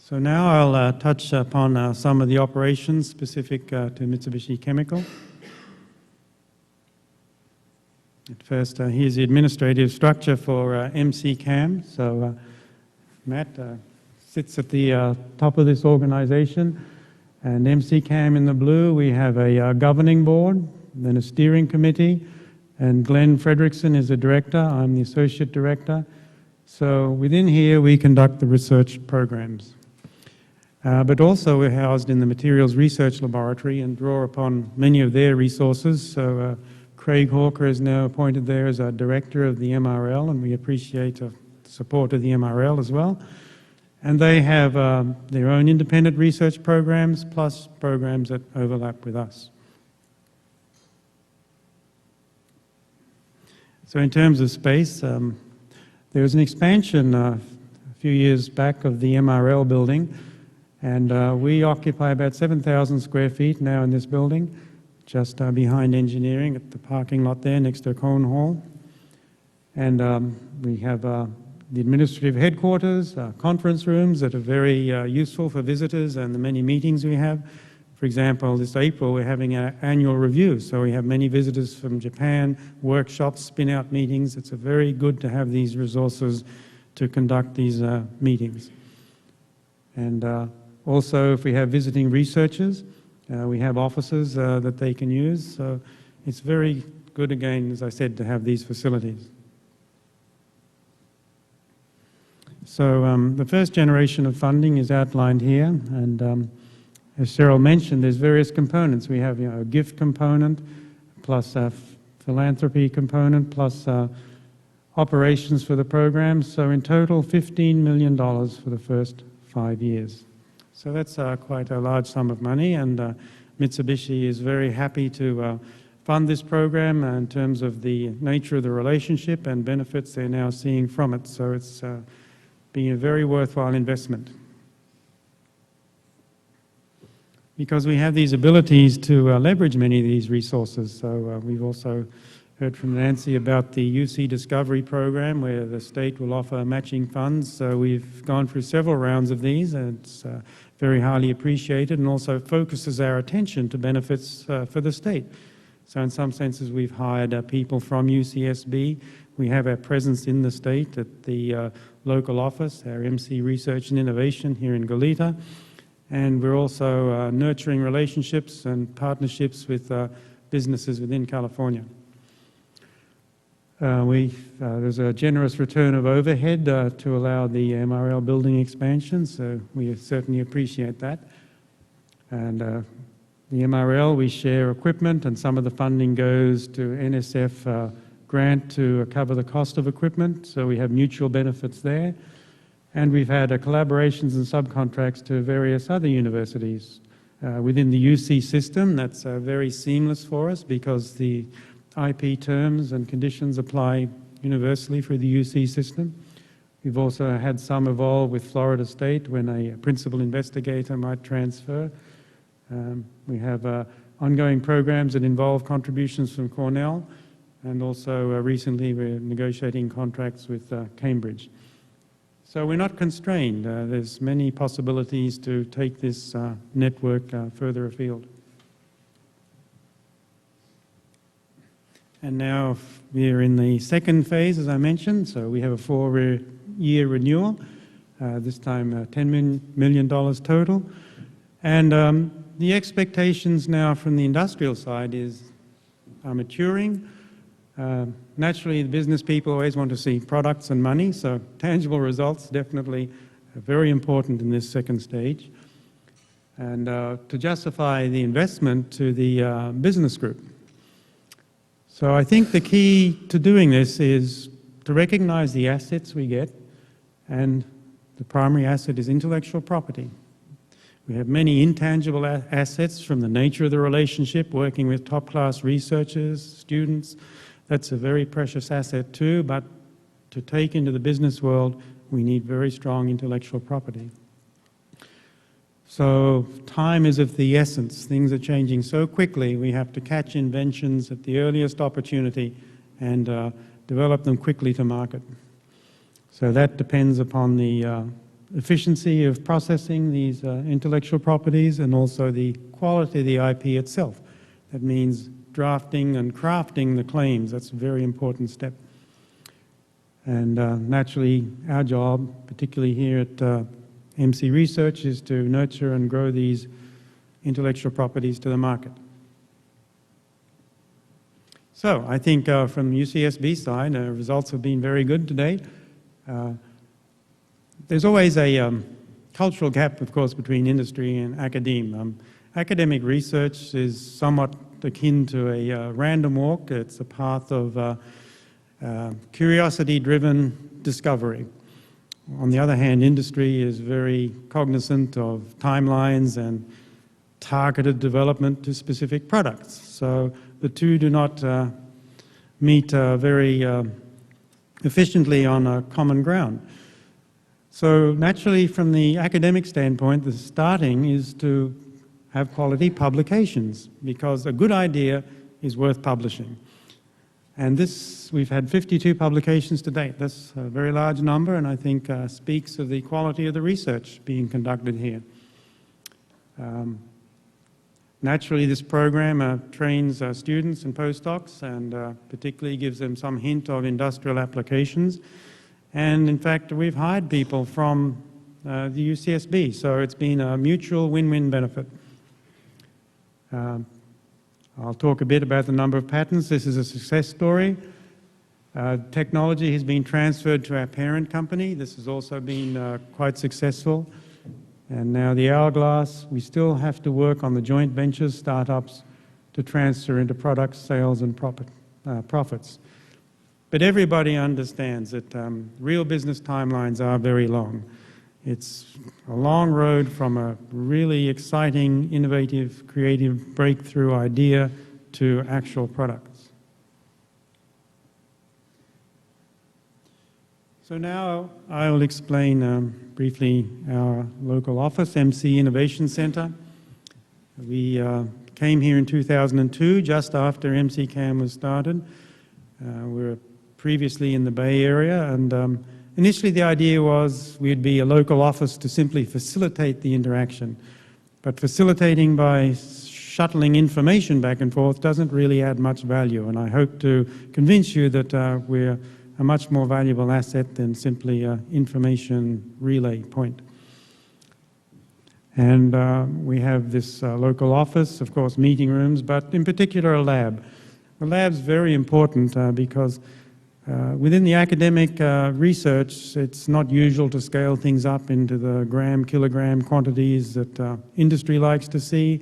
Speaker 4: So now I'll touch upon some of the operations specific to Mitsubishi Chemical. At first, here's the administrative structure for MCCAM. So Matt sits at the top of this organization, and MCCAM in the blue, we have a governing board, then a steering committee, and Glenn Fredrickson is the director. I'm the associate director. So within here, we conduct the research programs. But also we're housed in the Materials Research Laboratory and draw upon many of their resources. So Craig Hawker is now appointed there as our director of the MRL, and we appreciate the support of the MRL as well. And they have their own independent research programs, plus programs that overlap with us. So in terms of space, there was an expansion a few years back of the MRL building, and we occupy about 7,000 square feet now in this building, just behind engineering at the parking lot there next to Cone Hall. And we have the administrative headquarters, conference rooms that are very useful for visitors and the many meetings we have. For example, this April we're having our annual review, so we have many visitors from Japan, workshops, spin-out meetings. It's very good to have these resources to conduct these meetings. And also, if we have visiting researchers, we have offices that they can use. So it's very good, again, as I said, to have these facilities. So the first generation of funding is outlined here, and as Cheryl mentioned, there's various components. We have a gift component, plus a philanthropy component, plus operations for the program. So in total, $15 million for the first 5 years. So that's quite a large sum of money, and Mitsubishi is very happy to fund this program in terms of the nature of the relationship and benefits they're now seeing from it. So it's been a very worthwhile investment. Because we have these abilities to leverage many of these resources. So we've also heard from Nancy about the UC Discovery program, where the state will offer matching funds. So we've gone through several rounds of these, and it's very highly appreciated, and also focuses our attention to benefits for the state. So in some senses, we've hired people from UCSB. We have our presence in the state at the local office, our MC Research and Innovation here in Goleta. And we're also nurturing relationships and partnerships with businesses within California. There's a generous return of overhead to allow the MRL building expansion, so we certainly appreciate that. And the MRL, we share equipment, and some of the funding goes to NSF grant to cover the cost of equipment, so we have mutual benefits there. And we've had collaborations and subcontracts to various other universities within the UC system. That's very seamless for us because the IP terms and conditions apply universally for the UC system. We've also had some evolve with Florida State when a principal investigator might transfer. We have ongoing programs that involve contributions from Cornell, and also recently we're negotiating contracts with Cambridge. So we're not constrained. There's many possibilities to take this network further afield. And now we're in the second phase, as I mentioned. So we have a 4-year renewal, this time $10 million total. And the expectations now from the industrial side are maturing. Naturally, the business people always want to see products and money, so tangible results definitely are very important in this second stage. And to justify the investment to the business group. So I think the key to doing this is to recognize the assets we get, and the primary asset is intellectual property. We have many intangible assets from the nature of the relationship, working with top-class researchers, students. That's a very precious asset too, but to take into the business world, we need very strong intellectual property. So time is of the essence. Things are changing so quickly, we have to catch inventions at the earliest opportunity and develop them quickly to market. So that depends upon the efficiency of processing these intellectual properties and also the quality of the IP itself. That means drafting and crafting the claims. That's a very important step. And naturally, our job, particularly here at MC Research, is to nurture and grow these intellectual properties to the market. So I think from UCSB side, results have been very good today. There's always a cultural gap, of course, between industry and academia. Academic research is somewhat akin to a random walk. It's a path of curiosity-driven discovery. On the other hand, industry is very cognizant of timelines and targeted development to specific products. So the two do not meet very efficiently on a common ground. So naturally, from the academic standpoint, the starting is to have quality publications, because a good idea is worth publishing. And this, we've had 52 publications to date. That's a very large number, and I think speaks of the quality of the research being conducted here. Naturally, this program trains students and postdocs, and particularly gives them some hint of industrial applications. And in fact, we've hired people from the UCSB, so it's been a mutual win-win benefit. I'll talk a bit about the number of patents. This is a success story. Technology has been transferred to our parent company. This has also been quite successful. And now the hourglass, we still have to work on the joint ventures, startups, to transfer into products, sales, and profits. But everybody understands that real business timelines are very long. It's a long road from a really exciting, innovative, creative breakthrough idea to actual products. So now I will explain briefly our local office, MC Innovation Center. We came here in 2002, just after MCCAM was started. We were previously in the Bay Area, and initially the idea was we'd be a local office to simply facilitate the interaction. But facilitating by shuttling information back and forth doesn't really add much value, and I hope to convince you that we're a much more valuable asset than simply an information relay point. And we have this local office, of course, meeting rooms, but in particular a lab. The lab's very important because within the academic research, it's not usual to scale things up into the gram, kilogram quantities that industry likes to see.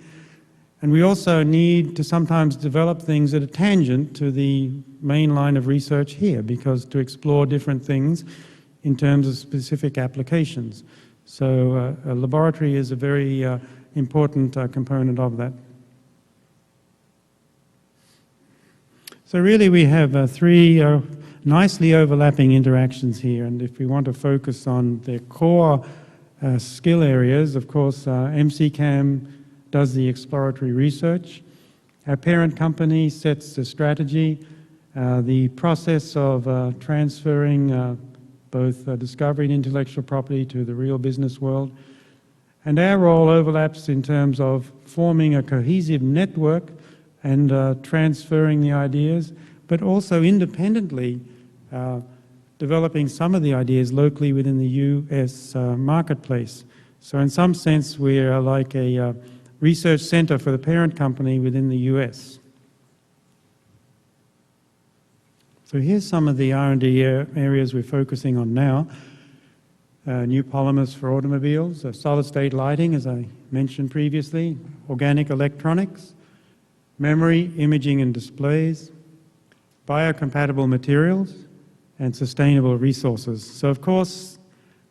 Speaker 4: And we also need to sometimes develop things that are tangent to the main line of research here, because to explore different things in terms of specific applications. So a laboratory is a very important component of that. So really we have three nicely overlapping interactions here, and if we want to focus on the core skill areas, of course MCCAM does the exploratory research. Our parent company sets the strategy, the process of transferring both discovery and intellectual property to the real business world. And our role overlaps in terms of forming a cohesive network and transferring the ideas, but also independently developing some of the ideas locally within the US marketplace. So in some sense, we are like a research center for the parent company within the US. So here's some of the R&D areas we're focusing on now. New polymers for automobiles, solid-state lighting, as I mentioned previously, organic electronics, memory, imaging and displays, biocompatible materials, and sustainable resources. So of course,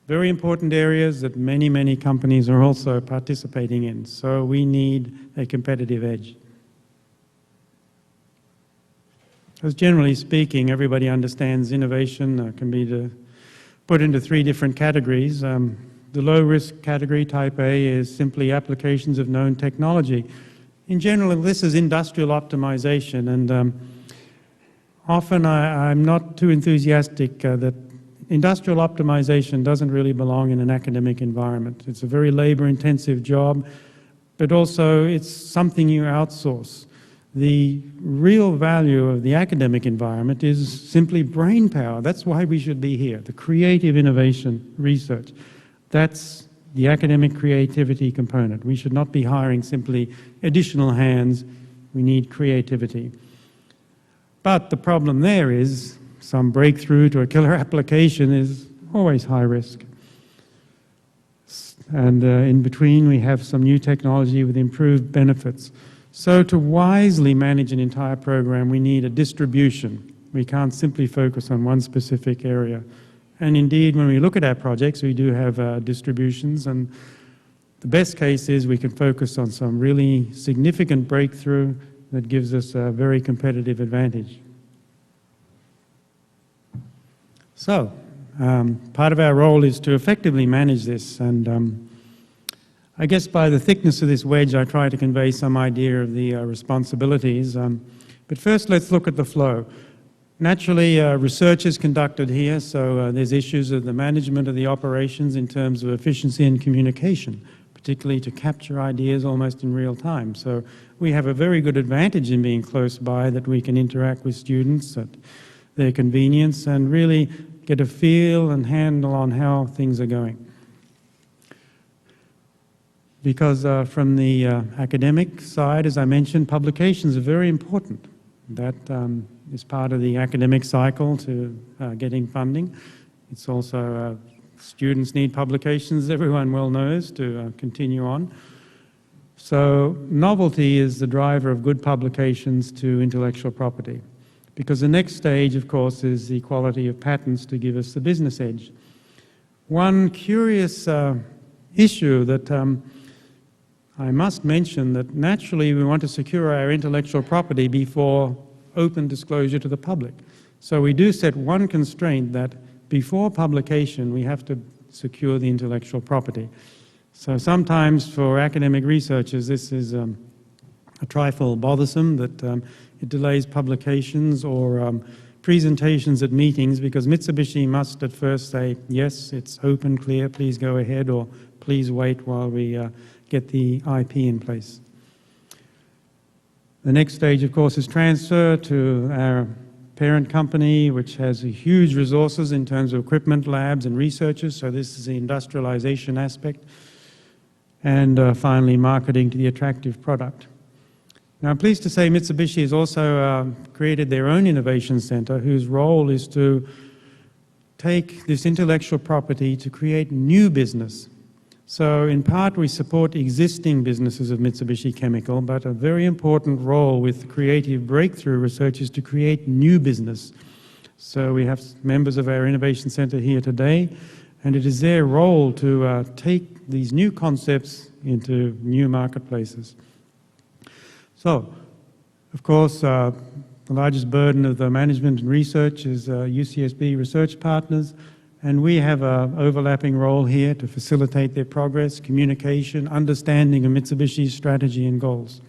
Speaker 4: very important areas that many, many companies are also participating in. So we need a competitive edge. As generally speaking, everybody understands innovation can be put into three different categories. The low-risk category, type A, is simply applications of known technology. In general, this is industrial optimization, and often I'm not too enthusiastic that industrial optimization doesn't really belong in an academic environment. It's a very labor-intensive job, but also it's something you outsource. The real value of the academic environment is simply brain power. That's why we should be here, the creative innovation research. That's the academic creativity component. We should not be hiring simply additional hands. We need creativity. But the problem there is some breakthrough to a killer application is always high risk. And in between, we have some new technology with improved benefits. So to wisely manage an entire program, we need a distribution. We can't simply focus on one specific area. And indeed, when we look at our projects, we do have distributions, and the best case is we can focus on some really significant breakthrough that gives us a very competitive advantage. So, part of our role is to effectively manage this, and I guess by the thickness of this wedge, I try to convey some idea of the responsibilities. But first, let's look at the flow. Naturally, research is conducted here, so there's issues of the management of the operations in terms of efficiency and communication, particularly to capture ideas almost in real time. So we have a very good advantage in being close by, that we can interact with students at their convenience and really get a feel and handle on how things are going. Because from the academic side, as I mentioned, publications are very important. That is part of the academic cycle to getting funding. It's also students need publications, everyone well knows, to continue on. So novelty is the driver of good publications to intellectual property. Because the next stage, of course, is the quality of patents to give us the business edge. One curious issue that I must mention, that naturally we want to secure our intellectual property before open disclosure to the public. So we do set one constraint, that before publication we have to secure the intellectual property. So sometimes for academic researchers this is a trifle bothersome, that it delays publications or presentations at meetings, because Mitsubishi must at first say, yes, it's open, clear, please go ahead, or please wait while we get the IP in place. The next stage, of course, is transfer to our parent company, which has huge resources in terms of equipment, labs, and researchers. So this is the industrialization aspect. And finally, marketing to the attractive product. Now, I'm pleased to say Mitsubishi has also created their own innovation center, whose role is to take this intellectual property to create new business. So in part we support existing businesses of Mitsubishi Chemical, but a very important role with creative breakthrough research is to create new business. So we have members of our Innovation Center here today, and it is their role to take these new concepts into new marketplaces. So, of course, the largest burden of the management and research is UCSB research partners. And we have an overlapping role here to facilitate their progress, communication, understanding of Mitsubishi's strategy and goals.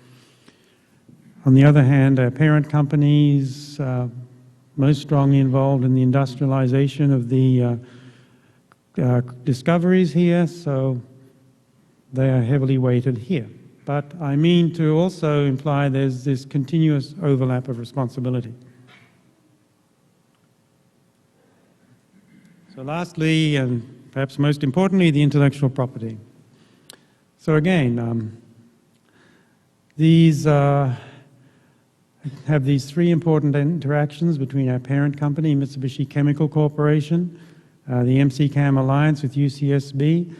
Speaker 4: On the other hand, our parent companies most strongly involved in the industrialization of the discoveries here, so they are heavily weighted here. But I mean to also imply there's this continuous overlap of responsibility. So lastly, and perhaps most importantly, the intellectual property. So again, these have these three important interactions between our parent company, Mitsubishi Chemical Corporation, the MCCAM Alliance with UCSB,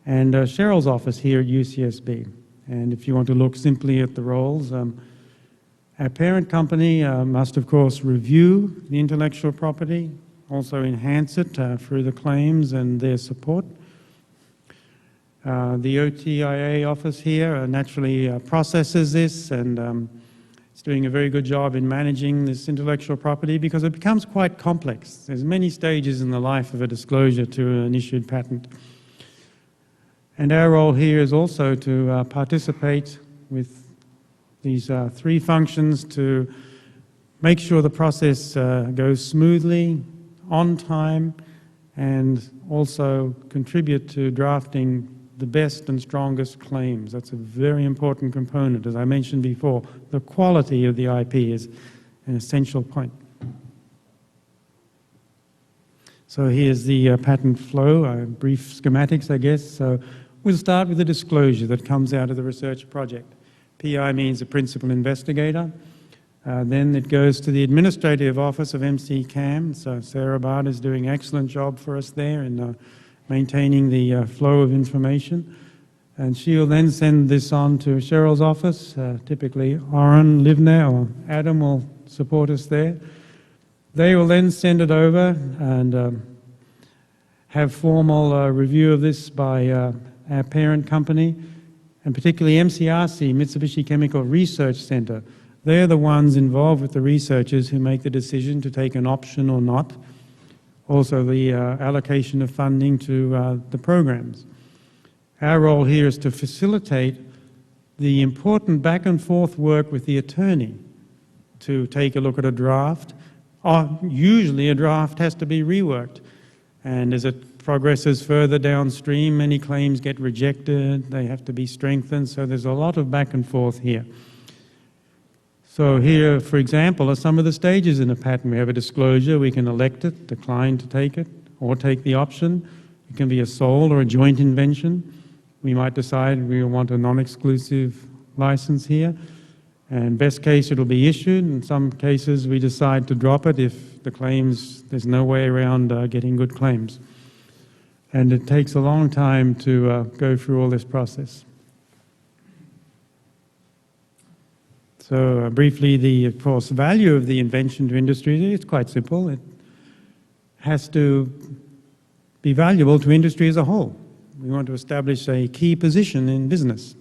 Speaker 4: and Cheryl's office here at UCSB. And if you want to look simply at the roles, our parent company must, of course, review the intellectual property, also enhance it through the claims and their support. The OTIA office here naturally processes this, and it's doing a very good job in managing this intellectual property, because it becomes quite complex. There's many stages in the life of a disclosure to an issued patent. And our role here is also to participate with these three functions to make sure the process goes smoothly, on time, and also contribute to drafting the best and strongest claims. That's a very important component. As I mentioned before, the quality of the IP is an essential point. So here's the patent flow, brief schematics, I guess. So we'll start with the disclosure that comes out of the research project. PI means a principal investigator. Then it goes to the Administrative Office of MC-CAM. So Sarah Bard is doing an excellent job for us there in maintaining the flow of information. And she'll then send this on to Cheryl's office. Typically, Oren, Livner, or Adam will support us there. They will then send it over and have formal review of this by our parent company, and particularly MCRC, Mitsubishi Chemical Research Center. They're the ones involved with the researchers who make the decision to take an option or not. Also the allocation of funding to the programs. Our role here is to facilitate the important back and forth work with the attorney to take a look at a draft. Usually a draft has to be reworked, and as it progresses further downstream, many claims get rejected, they have to be strengthened, so there's a lot of back and forth here. So here, for example, are some of the stages in a patent. We have a disclosure, we can elect it, decline to take it, or take the option. It can be a sole or a joint invention. We might decide we want a non-exclusive license here, and best case it'll be issued. In some cases we decide to drop it if the claims, there's no way around getting good claims. And it takes a long time to go through all this process. So briefly, the, of course, value of the invention to industry, it's quite simple. It has to be valuable to industry as a whole. We want to establish a key position in business.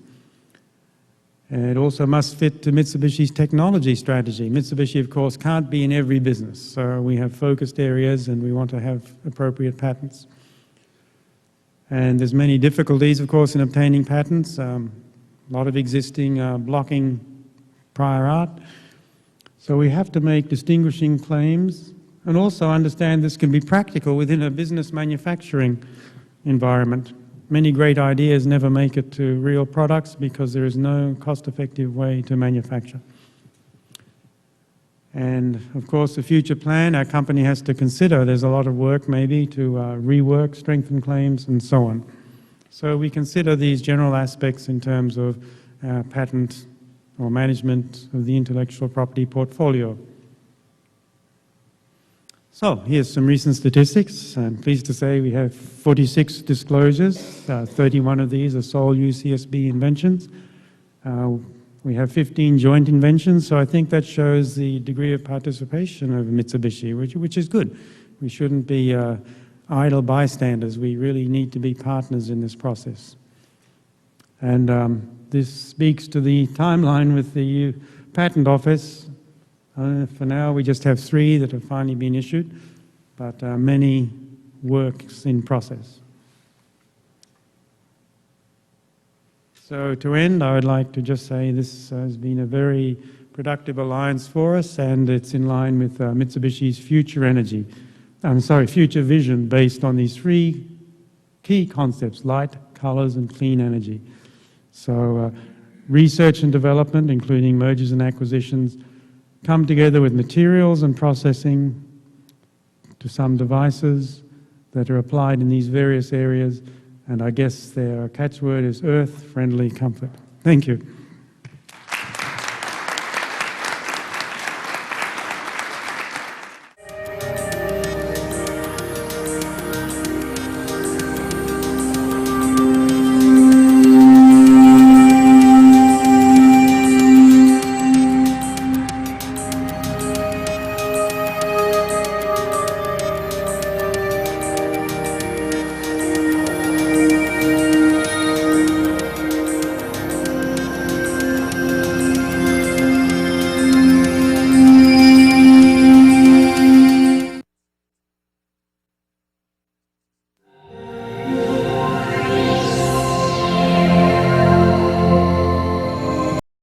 Speaker 4: It also must fit to Mitsubishi's technology strategy. Mitsubishi, of course, can't be in every business, so we have focused areas and we want to have appropriate patents. And there's many difficulties, of course, in obtaining patents. A lot of existing blocking prior art. So we have to make distinguishing claims and also understand this can be practical within a business manufacturing environment. Many great ideas never make it to real products because there is no cost-effective way to manufacture. And of course, the future plan, our company has to consider. There's a lot of work maybe to rework, strengthen claims, and so on. So we consider these general aspects in terms of patent or management of the intellectual property portfolio. So here's some recent statistics. I'm pleased to say we have 46 disclosures. 31 of these are sole UCSB inventions. We have 15 joint inventions, so I think that shows the degree of participation of Mitsubishi, which is good. We shouldn't be idle bystanders. We really need to be partners in this process. And this speaks to the timeline with the Patent Office. For now, we just have 3 that have finally been issued, but many works in process. So to end, I would like to just say this has been a very productive alliance for us, and it's in line with Mitsubishi's future vision based on these 3 key concepts: light, colors, and clean energy. So research and development, including mergers and acquisitions, come together with materials and processing to some devices that are applied in these various areas, and I guess their catchword is earth-friendly comfort. Thank you.